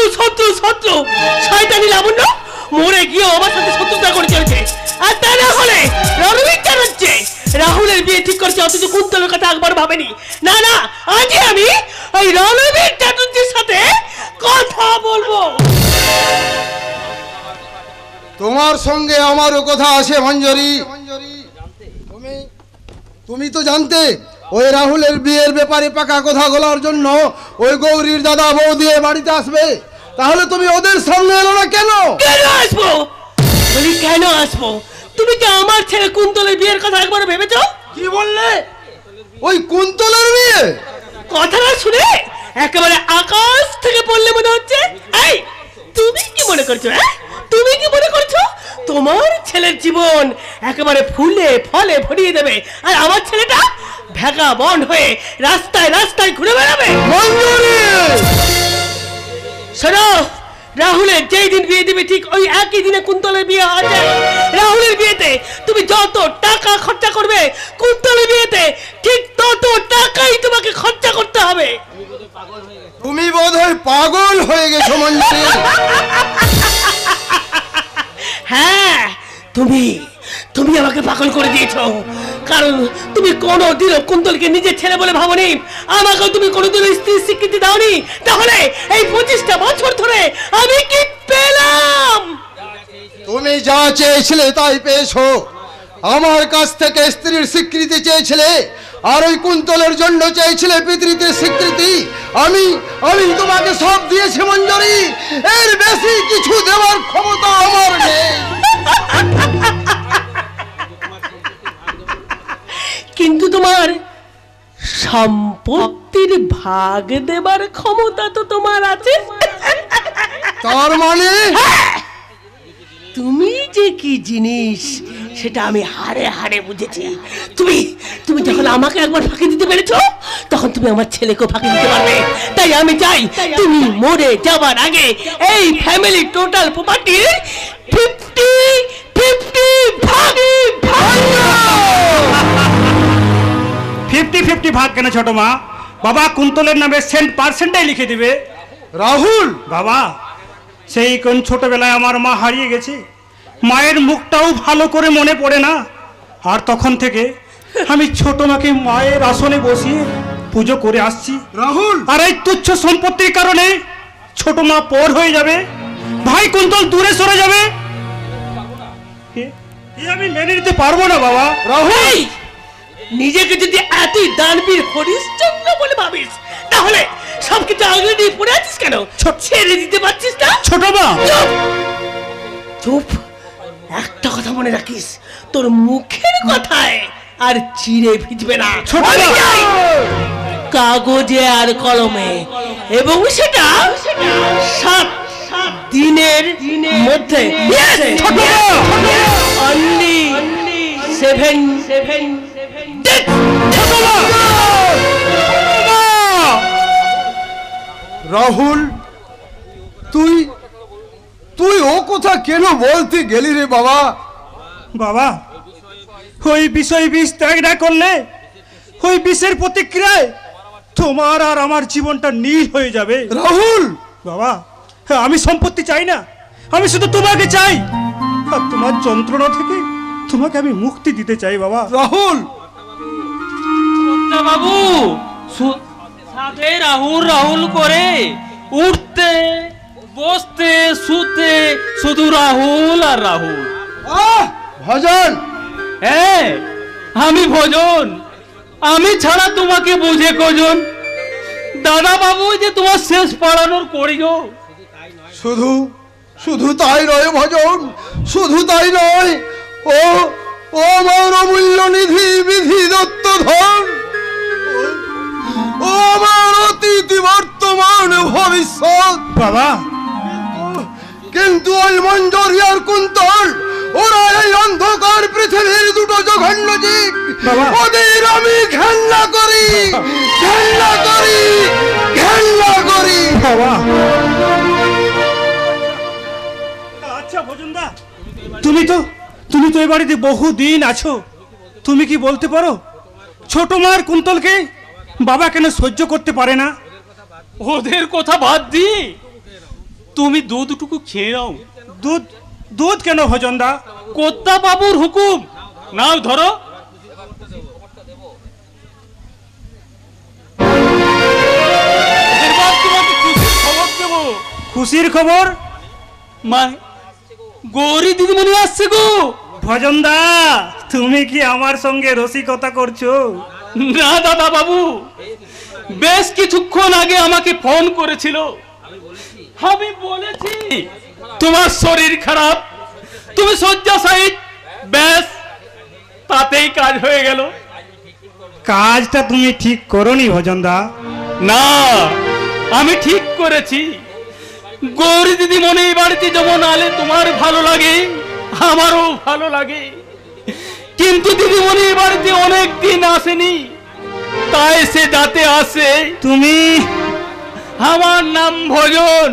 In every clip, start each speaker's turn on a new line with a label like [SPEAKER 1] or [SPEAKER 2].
[SPEAKER 1] শত্রু শত্রু শত্রু শয়তানি লাবণ্য মরে গিয়ে আমার সাথে শত্রুতা করে চলেছে। আর তা না হলে রণবীর চালাচ্ছে, রাহুলের বিয়ে ঠিক করছে, অথচ কুন্তলের কথা একবার ভাবেনি। না না, আজই আমি ওই রণবীর চাটুর্যের সাথে কথা বলবো।
[SPEAKER 2] তোমার সঙ্গে আমারও কথা আছে মঞ্জরি। তুমি তো জানতে ওই রাহুলের বিয়ের ব্যাপারে পাকা কথা বলার জন্য ওই গৌরীর দাদা বৌদি বাড়িতে আসবে, তাহলে তুমি ওদের সামনে এলো না কেন?
[SPEAKER 1] কেন আসবো বলি, কেন আসবো? তুমি কি আমার ছেলে কুন্তলের বিয়ের কথা একবার ভেবেছো?
[SPEAKER 2] কি বললে? ওই কুন্তলের বিয়ে?
[SPEAKER 1] কথাটা শুনে একেবারে আকাশ থেকে পড়লে মনে হচ্ছে। এই তুমি কি মনে করছো? তুমি কি মনে করছো তোমার ছেলের জীবন একেবারে ফুলে ফলে ভরিয়ে দেবে, আর আমার ছেলেটা ভেগা বন্ড হয়ে রাস্তায় রাস্তায় ঘুরে বেড়াবে? শোনো, রাহুলের যেই দিন বিয়ে দিবে ঠিক ওই একই দিনে কুন্তলের বিয়ে আছে। রাহুলের বিয়েতে তুমি যত টাকা খরচা করবে, কুন্তলের বিয়েতে ঠিক তত টাকাই তোমাকে খরচা করতে হবে।
[SPEAKER 2] তুমি বোধহয় পাগল হয়ে গেছো মঞ্জরি।
[SPEAKER 1] হ্যাঁ, তুমি আমাকে পাগল করে দিয়েছো, কারণ তুমি কোনোদিনও কুন্তলকে নিজের ছেলে বলে ভাবনি, আমাকেও তুমি কোনোদিনও স্ত্রীর স্বীকৃতি দাওনি। তাহলে এই 25টা বছর ধরে আমি কি পেলাম?
[SPEAKER 2] তুমি যা চেয়েছিলে তাই পেয়েছো। আমার কাছ থেকে স্ত্রীর স্বীকৃতি চেয়েছিলে, আর ওই কুন্তলের জন্য চেয়েছিলে পিতৃত্বের স্বীকৃতি। আমি তোমাকে সব দিয়েছি মঞ্জরি, এর বেশি কিছু দেওয়ার ক্ষমতা আমার নেই।
[SPEAKER 1] কিন্তু তোমার সম্পত্তির ভাগ দেবার ক্ষমতা তো তোমার আছে।
[SPEAKER 2] তার মানে
[SPEAKER 1] তুমি যে কি জিনিস সেটা আমি হাড়ে হাড়ে বুঝেছি। তুমি যখন আমাকে একবার ফাঁকি দিতে পেরেছো, তখন তুমি আমার ছেলেকেও ফাঁকি দিতে পারবে। তাই আমি চাই তুমি মরে যাবার আগে এই ফ্যামিলি টোটাল প্রপার্টির 50-50 ভাগে ভাগ।
[SPEAKER 3] 50-50 ভাগ কেন ছোট মা? বাবা কুন্তলের নামে %% লিখে দিবে।
[SPEAKER 2] রাহুল
[SPEAKER 3] বাবা, সেই কোন ছোটবেলায় আমার মা হারিয়ে গেছে, মায়ের মুখটাও ভালো করে মনে পড়ে না। আর তখন থেকে আমি ছোট মাকে মায়ের আসনে বসিয়ে পুজো করে আসছি।
[SPEAKER 2] রাহুল,
[SPEAKER 3] আর এই তুচ্ছ সম্পত্তির কারণে ছোট মা পর হয়ে যাবে, ভাই কুন্তল দূরে সরে যাবে, আমি মেনে নিতে পারবো না বাবা।
[SPEAKER 1] রাহুল, নিজেকে যদি এতই দানবীর হরিশ্চন্দ্র বলে ভাবিস, তাহলে সবকিছু আগলে নিয়ে পড়ে আছিস কেন? ছেড়ে দিতে পারছিস না?
[SPEAKER 3] ছোট মা
[SPEAKER 1] চুপ। একটা কথা মনে রাখিস, তোর মুখের কথায় আর চিড়ে ভিজবে না। কাগজে আর কলমে, এবং সেটা 7 দিনের মধ্যে। অনলি 7
[SPEAKER 2] রাহুল, তুই ও কথা কেন বলতে গেলি রে বাবা?
[SPEAKER 3] বাবা, ওই বিষয় বিষ ত্যাগ না করলে ওই বিষের প্রতিক্রিয়ায় তোমার আর আমার জীবনটা নীল হয়ে যাবে।
[SPEAKER 2] রাহুল
[SPEAKER 3] বাবা, আমি সম্পত্তি চাই না, আমি শুধু তোমাকে চাই, আর তোমার যন্ত্রণা থেকে তোমাকে আমি মুক্তি দিতে চাই বাবা।
[SPEAKER 2] রাহুল
[SPEAKER 4] বাবু, সাথে রাহুল রাহুল করে উঠতে বসতে শুতে শুধু রাহুল আর রাহুল।
[SPEAKER 2] ভজন,
[SPEAKER 4] হ্যাঁ আমি ভজন, আমি ছাড়া তোমাকে বুঝে কজন? দাদা বাবু যে তোমার শেষ পড়ানোর করিও।
[SPEAKER 2] শুধু তাই নয় ভজন, শুধু তাই নয়, ও আমার অমূল্য নিধি বিধি দত্ত ধন, ও আমার অতীত বর্তমান ভবিষ্যৎ
[SPEAKER 3] বাবা।
[SPEAKER 2] কিন্তু ওই মঞ্জরি আর কুন্তল, ওরা এই অন্ধকার পৃথিবীর দুটো জঘন্য জীব, ওদের আমি ঘেন্না করি, ঘেন্না করি, ঘেন্না করি
[SPEAKER 3] বাবা। আচ্ছা ভজনদা, তুমি তো এ বাড়িতে বহুদিন আছো, তুমি কি বলতে পারো ছোট মার কুন্তলকে বাবা কেন সহ্য করতে পারে না?
[SPEAKER 4] ওদের কথা বাদ দি, তুমি দুধটুকু খেয়ে নাও।
[SPEAKER 3] দুধ? দুধ কেন ভজনদা?
[SPEAKER 4] কর্তা বাবুর হুকুম। নাও ধরো। এবার তোমাকে খুশির খবর দেবো।
[SPEAKER 3] খুশির খবর?
[SPEAKER 4] মা, গৌরী দিদিমণি আসছে গো।
[SPEAKER 3] ভজনদা, তুমি কি আমার সঙ্গে রসিকতা করছো?
[SPEAKER 4] না দাদা বাবু, বেশ কিছুক্ষণ আগে আমাকে ফোন করেছিল। আমি বলেছি তোমার শরীর খারাপ, তুমি শয্যাশায়ী। ব্যাস, তাতেই কাজ হয়ে গেল।
[SPEAKER 3] কাজটা তুমি ঠিক করোনি ভজনদা।
[SPEAKER 4] না, আমি ঠিক করেছি। গৌরী দিদিমণি বাড়িতে যেমন আলে তোমার ভালো লাগে, আমারও ভালো লাগে। কিন্তু দিদিমণি বাড়িতে অনেক দিন আসেনি, তাই সে যাতে আসে।
[SPEAKER 3] তুমি?
[SPEAKER 4] আমার নাম ভজন।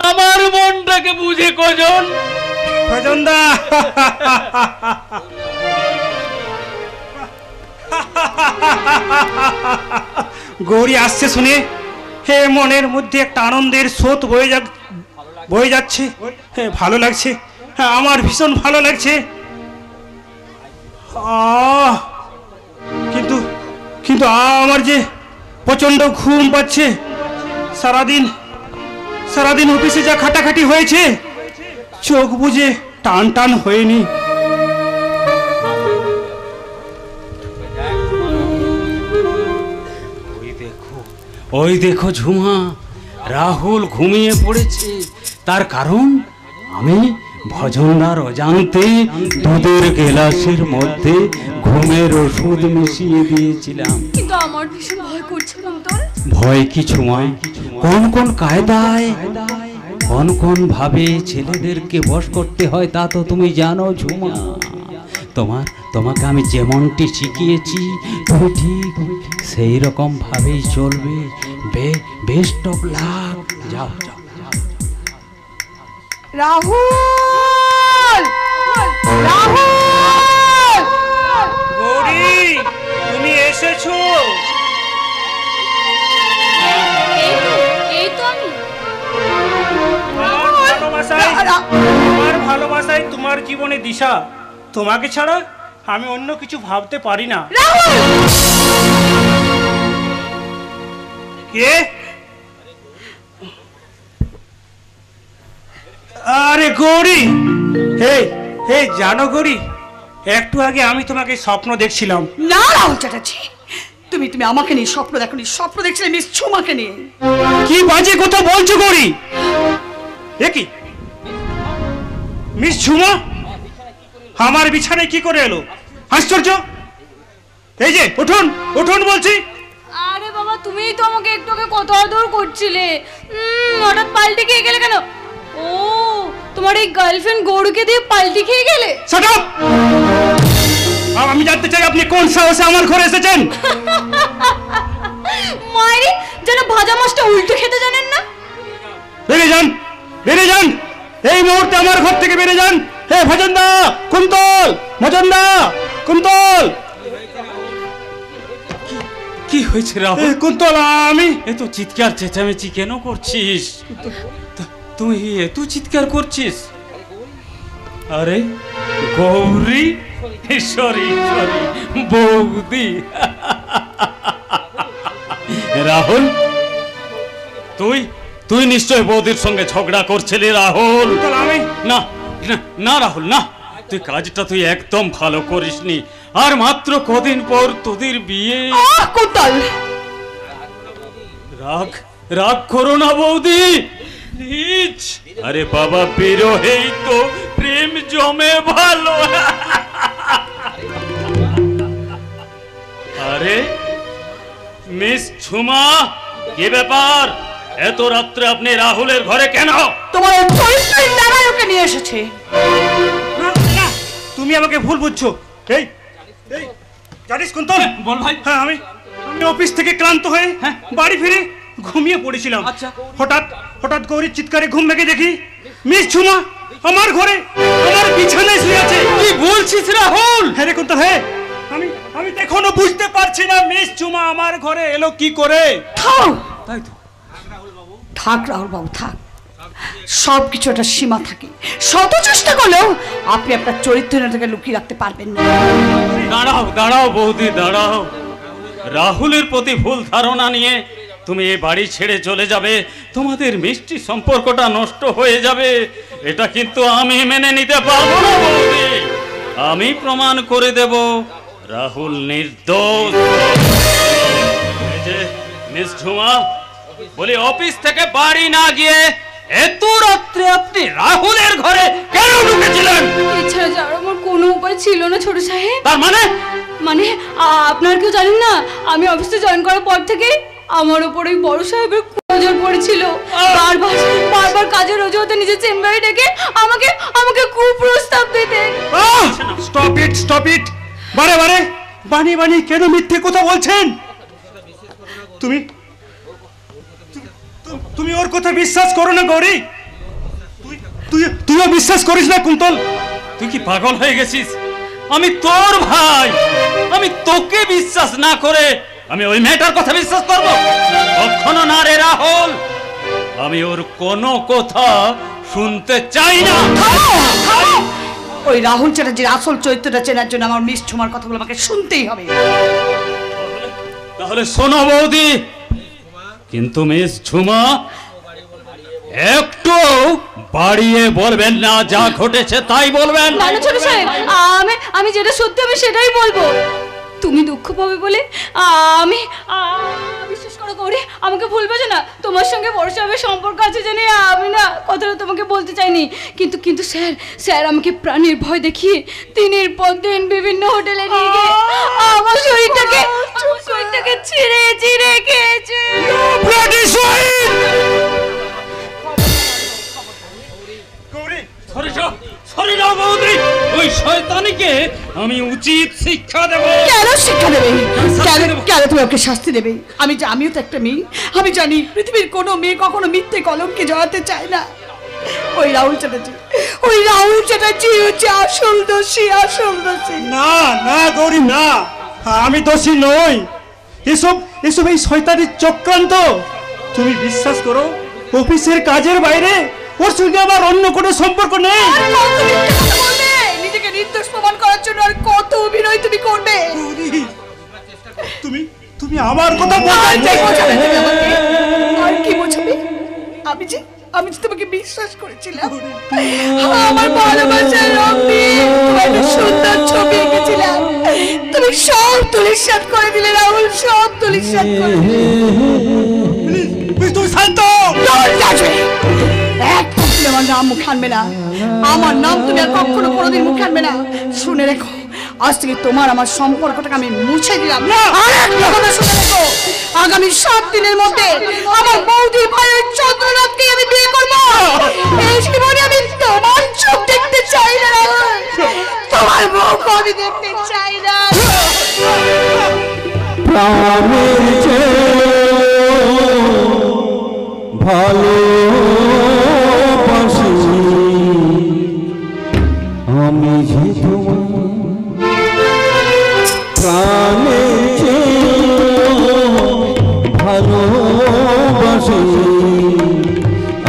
[SPEAKER 4] আমার মনটাকে বুঝে কজন।
[SPEAKER 3] ভজনদা, গৌরী আসছে শুনে হে মনের মধ্যে একটা আনন্দের স্রোত বয়ে যাচ্ছে। হ্যাঁ, ভালো লাগছে। হ্যাঁ, আমার ভীষণ ভালো লাগছে। কিন্তু কিন্তু আমার যে প্রচন্ড ঘুম পাচ্ছে। সারাদিন অফিসে যা খাটাখাটি হয়েছে, চোখ বুঝে টান টান হয়নি।
[SPEAKER 4] ওই দেখো ঝুমা, রাহুল ঘুমিয়ে পড়েছে। তার কারণ আমি ভজনদার অজান্তে দুধের গ্লাসের মধ্যে ঘুমের ওষুধ মিশিয়ে দিয়েছিলাম।
[SPEAKER 5] কিন্তু আমার ভীষণ ভয় করছে কুন্তল।
[SPEAKER 4] ভয় কিছু নয়, কোন কোন কায়দায় কোন কোন ভাবে ছেলেদেরকে বশ করতে হয় তা তো তুমি জানো ঝুমা। তোমাকে আমি যেমনটি শিখিয়েছি তুমি ঠিক সেই রকম ভাবেই চলবে। Best of luck. যাও যাও।
[SPEAKER 5] রাহুল, রাহুল!
[SPEAKER 3] গৌরী, তুমি এসেছো?
[SPEAKER 5] এই তো আমি।
[SPEAKER 3] তোমার ভালোবাসায় তোমার জীবনে দিশা। তোমাকে ছাড়া আমি অন্য কিছু ভাবতে পারি না। কে? আরে গৌরী, হে জানো গৌরী, একটু আগে আমি তোমাকে স্বপ্ন দেখছিলাম।
[SPEAKER 5] না রাহুল চ্যাটার্জি, তুমি আমাকে নিয়ে স্বপ্ন দেখোনি। স্বপ্ন দেখছিলে মিস ঝুমাকে নিয়ে।
[SPEAKER 3] কি বাজে কথা বলছো গৌরী? এ কি, মিস ঝুমা আমার বিছানায় কি করে এলো? আশ্চর্য! এই যে উঠুন উঠুন বলছি।
[SPEAKER 5] আরে বাবা, তুমিই তো আমাকে একটু আগে কত আদর করছিলে, হঠাৎ পাল্টে খেয়ে গেলে কেন? ও, তোমার এই গার্লফ্রেন্ড গৌরীকে দিয়ে পাল্টে খেয়ে গেলে?
[SPEAKER 3] Shut up! আমি জানতে চাই আপনি কোন সাহসে আমার ঘরে এসেছেন?
[SPEAKER 5] মায়েরি, যেন ভাজা মাছটা উল্টো খেতে জানেন না।
[SPEAKER 3] বেরিয়ে যান, বেরিয়ে যান, এই মুহূর্তে আমার ঘর থেকে বেরিয়ে যান। হে ভজনদা, কুন্তল, ভজনদা, কুন্তল।
[SPEAKER 4] কি হয়েছে রাহুল?
[SPEAKER 3] কুন্তল, আমি
[SPEAKER 4] এত চিৎকার চেঁচামেচি কেন করছিস? তুই এত চিৎকার করছিস? আরে গৌরী, সরি বৌদি। রাহুল, তুই নিশ্চয় বৌদির সঙ্গে ঝগড়া করছিলি রাহুল।
[SPEAKER 3] আমি
[SPEAKER 4] না না রাহুল, না, তুই একদম ভালো করিসনি। আর মাত্র কদিন পর তোদের বিয়ে।
[SPEAKER 5] কুন্তল,
[SPEAKER 4] রাগ করো না বৌদি। আরে বাবা, বিরহেই তো প্রেম জমে ভালো। আরে মিস ঝুমা, কি ব্যাপার? এত রাত্রে আপনি রাহুলের ঘরে কেন?
[SPEAKER 5] তোমার চরিত্রের নারায়ণকে নিয়ে এসেছে।
[SPEAKER 3] তুমি আমাকে ভুল বুঝছো। এই জানিস কুন্তল,
[SPEAKER 4] বল ভাই।
[SPEAKER 3] হ্যাঁ, আমি অফিস থেকে ক্লান্ত হয়ে বাড়ি ফিরে ঘুমিয়ে পড়েছিলাম।
[SPEAKER 4] আচ্ছা।
[SPEAKER 3] হঠাৎ গৌরীর চিৎকারে ঘুম ভেঙে দেখি মিস ঝুমা আমার ঘরে আমার বিছানায় শুয়ে আছে।
[SPEAKER 4] কি বলছিস রাহুল?
[SPEAKER 3] হ্যাঁ রে কুন্তল, হ্যাঁ, আমি এখনো বুঝতে পারছি না মিস ঝুমা আমার ঘরে এলো কি করে।
[SPEAKER 4] তাই তো
[SPEAKER 6] থাক রাহুল বাবু থাক, সব কিছু একটা সীমা থাকে। শত চেষ্টা করলেও আপনি আপনার চরিত্রটাকে লুকিয়ে রাখতে পারবেন না।
[SPEAKER 4] দাঁড়াও দাঁড়াও বৌদি দাঁড়াও। রাহুলের প্রতি ভুল ধারণা নিয়ে তুমি এ বাড়ি ছেড়ে চলে যাবে, তোমাদের মিষ্টি সম্পর্কটা নষ্ট হয়ে যাবে, এটা কিন্তু আমি মেনে নিতে পারবো না বৌদি। আমি প্রমাণ করে দেব রাহুল নির্দোষ। এই যে মিস ঝুমা, বলি অফিস থেকে বাড়ি না গিয়ে এত রাত্রে আপনি রাহুলের ঘরে কেন ঢুকেছিলেন?
[SPEAKER 5] এছাড়া যাওয়ার আমার কোনো উপায় ছিল না ছোট সাহেব।
[SPEAKER 4] তার মানে
[SPEAKER 5] আপনার কেউ জানেন না, আমি অফিসে জয়েন করার পর থেকে আমার উপর ওই বড় সাহেবের নজর পড়েছিল। বারবার কাজের অজুহাতে নিজের চেম্বারে ডেকে আমাকে কুপ্রস্তাব দিতেন।
[SPEAKER 3] Stop it. বারে বারে বানি বানি কেন মিথ্যে কথা বলছেন? তুমি ওর কথা বিশ্বাস করো না গৌরী? তুইও বিশ্বাস করিস না কুন্তল?
[SPEAKER 4] তুই কি পাগল হয়ে গেছিস? আমি তোর ভাই, আমি তোকে বিশ্বাস না করে আমি ওই মেয়েটার কথা বিশ্বাস করব? কখনো না রে রাহুল, আমি ওর কোনো কথা শুনতে চাই না।
[SPEAKER 6] ওই রাহুল চ্যাটার্জির আসল চরিত্রটা চেনার জন্য আমার মিস ঝুমার কথাগুলো আমাকে শুনতেই হবে।
[SPEAKER 4] তাহলে শোনো বৌদি, কিন্তু মিস ঝুমা একটু বাড়িয়ে বলবেন না, যা ঘটেছে তাই বলবেন।
[SPEAKER 5] না ছোট সাহেব, আমি যেটা সত্যি আমি সেটাই বলবো। তুমি দুঃখ পাবে বলে আমি বিশ্বাস করো গৌরী, আমাকে ভুলবে না। তোমার সঙ্গে বড় সাহেবের সম্পর্ক আছে জেনে আমি না কথাটা তোমাকে বলতে চাইনি, কিন্তু স্যার আমাকে প্রাণের ভয় দেখিয়ে দিনের পর দিন বিভিন্ন হোটেলে নিয়ে গিয়ে আমার শরীরটাকে ছিঁড়ে খেয়েছে।
[SPEAKER 4] ওই শয়তানিকে আমি উচিত শিক্ষা দেব।
[SPEAKER 6] কেন শিক্ষা দেবে? কেন তুমি ওকে শাস্তি দেবে? আমিও তো একটা মেয়ে, আমি জানি পৃথিবীর কোনো মেয়ে কখনো মিথ্যে কলঙ্কে জড়াতে চায় না। ওই রাহুল চ্যাটার্জি হচ্ছে আসল দোষী।
[SPEAKER 3] না গৌরী না, আমি দোষী নই। এসব এই শয়তানির চক্রান্ত। তুমি বিশ্বাস করো, অফিসের কাজের বাইরে ওর সঙ্গে আমার অন্য কোনো সম্পর্ক নেই।
[SPEAKER 6] নিজেকে নির্দোষ প্রমাণ করার জন্য আর কত অভিনয় তুমি করবে?
[SPEAKER 3] তুমি আমার কথা
[SPEAKER 6] আর কি বোঝাবে? আমি যে তোমাকে বিশ্বাস করেছিলাম, আমার ভালোবাসার রং দিয়ে তোমার একটা সুন্দর ছবি এঁকেছিলাম, তুমি সব ধূলিসাৎ করে দিলে রাহুল, সব ধূলিসাৎ করে দিলে।
[SPEAKER 3] তুই শান্ত।
[SPEAKER 6] আমার নাম মুখে আনবে না, আমার নাম তুমি আর কখনো কোনোদিন মুখে আনবে না। শুনে রেখো, আজ থেকে তোমার আমার সম্পর্কটাকে আমি মুছে দিলাম। আর একটা কথা শুনে রেখো, আগামী 7 দিনের মধ্যে আমার বৌদির ভাইয়ের চন্দ্রনাথকে আমি বিয়ে করবো। এই জীবনে আমি তোমার চোখ দেখতে চাই না, তোমার মুখ আমি দেখতে চাই না।
[SPEAKER 7] ভালোবাসি আমি যে তোমার প্রাণে ভালোবাসি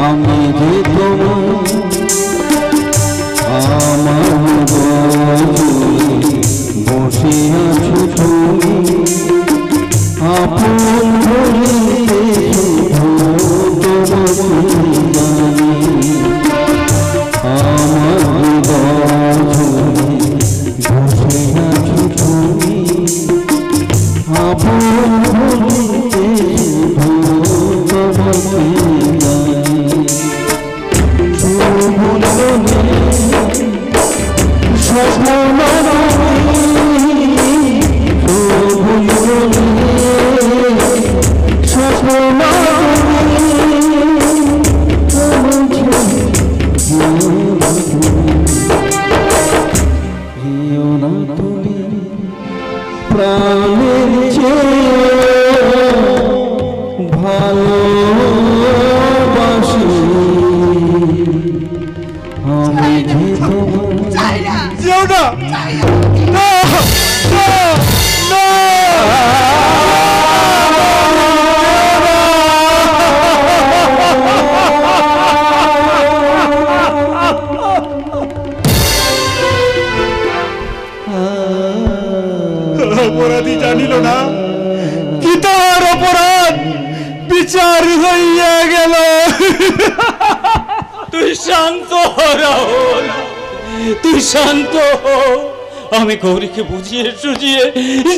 [SPEAKER 7] আমি যে তোমার আমার বসে আছো তুমি আপন
[SPEAKER 3] বিচার হইয়া গেল।
[SPEAKER 4] তুই শান্ত হ রাহুল, তুই শান্ত হ। আমি গৌরীকে বুঝিয়ে সুঝিয়ে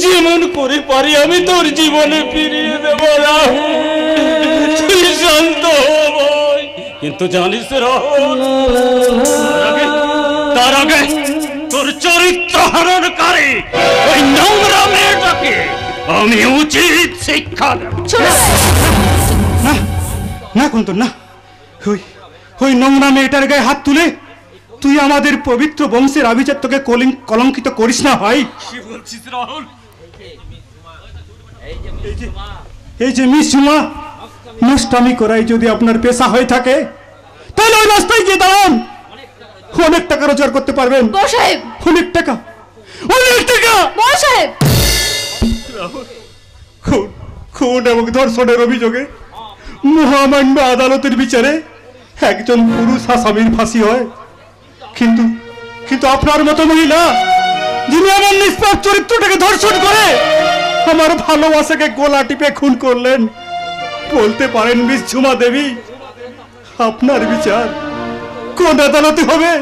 [SPEAKER 4] যেমন করে পারি আমি তোর জীবনে ফিরিয়ে দেব রাহুল, তুই শান্ত হ ভাই। কিন্তু জানিস রাহুল, তার আগে তোর চরিত্র হরণকারী ওই নোংরা মেয়েটাকে আমি উচিত শিক্ষা দেব।
[SPEAKER 3] না না কুন্তল না, ওই নোংরা মেয়েটার গায়ে হাত তুলে তুই আমাদের পবিত্র বংশের আভিজাত্যকে কলঙ্কিত করিস না ভাই।
[SPEAKER 4] কি বলছিস রাহুল?
[SPEAKER 3] এই যে মিস ঝুমা, নষ্টামি করাই যদি আপনার পেশা হয়ে থাকে তাহলে ওই রাস্তায় গিয়ে দাঁড়ান, অনেক টাকা রোজগার করতে পারবেন।
[SPEAKER 5] বড় সাহেব,
[SPEAKER 3] অনেক টাকা, অনেক টাকা।
[SPEAKER 5] বড় সাহেব,
[SPEAKER 3] খুন এবং ধর্ষণের অভিযোগে মহামান্য আদালতের বিচারে একজন পুরুষ আসামির ফাঁসি হয়, কিন্তু আপনার মতো মহিলা যিনি আমার নিষ্পাপ চরিত্রটাকে ধর্ষণ করে আমার ভালোবাসাকে গলা টিপে খুন করলেন, বলতে পারেন মিস ঝুমা দেবী আপনার বিচার কোন আদালতে হবে?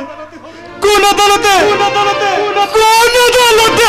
[SPEAKER 3] কোন আদালতে? কোন আদালতে? কোন আদালতে?